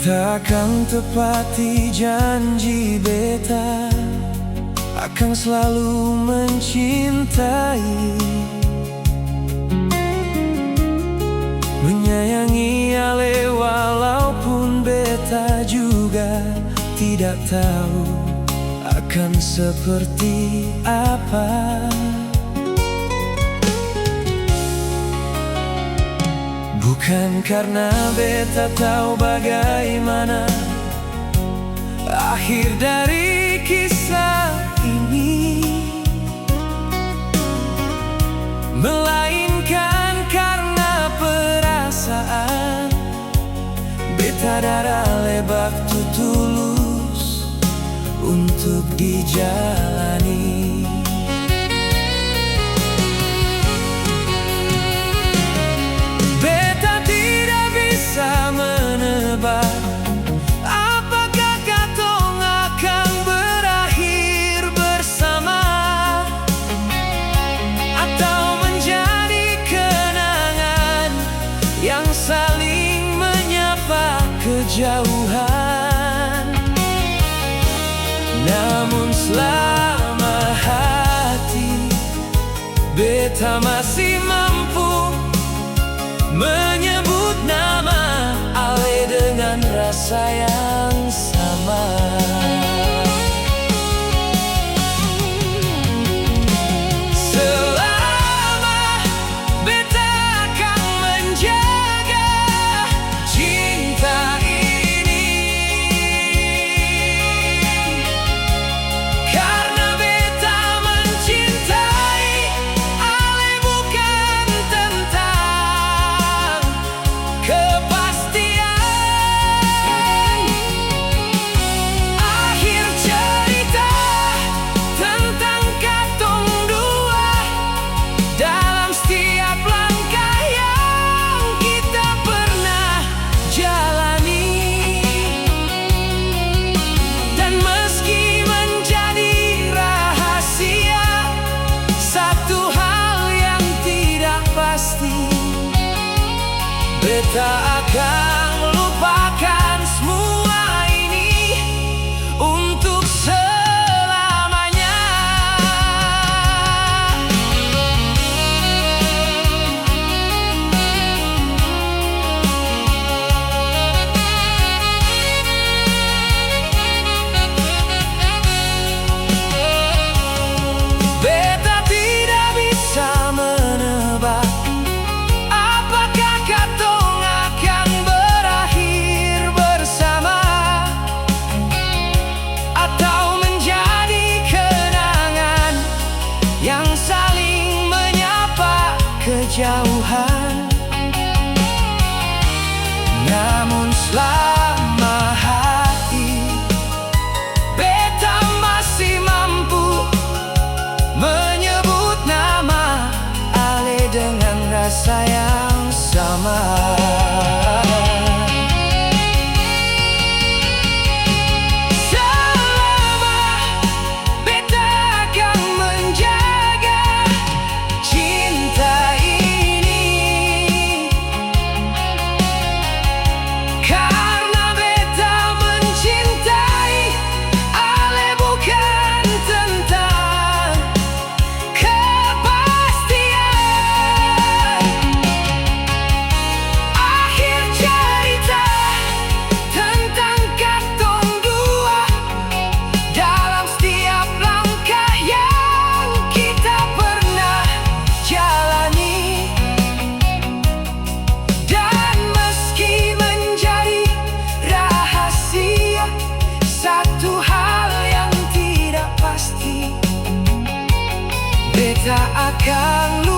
Beta akan tepati janji beta, akan selalu mencintai, menyayangi ale walaupun beta juga tidak tahu akan seperti apa. Bukan karena beta tahu bagaimana akhir dari kisah ini, melainkan karena perasaan beta darah lebak tu tulus untuk dijalani. Beta tidak bisa menebak apakah katong akan berakhir bersama, atau menjadi kenangan yang saling menyapa kejauhan. Namun selama hati beta masih mampu menyebut nama ale dengan rasa yang sama. Selama beta akan menjaga cinta ini, karena beta mencintai ale bukan tentang kepastian. Akhir cerita tentang katong dua dalam setiap langkah yang kita pernah jalani. Dan meski menjadi rahasia satu hal yang tidak pasti, beta akan lupakan semua ini untuk selamanya. Beta tidak bisa menebak apakah katong akan berakhir bersama, atau menjadi kenangan yang saling menyapa kejauhan. Namun selama hati beta masih mampu menyebut nama ale dengan rasa yang sama. Selama beta akan menjaga cinta ini, karena beta mencintai ale bukan tentang kepastian. Akhir cerita tentang katong dua dalam setiap langkah yang kita pernah jalani. Dan meski menjadi rahasia satu hal yang tidak pasti, beta akan lupa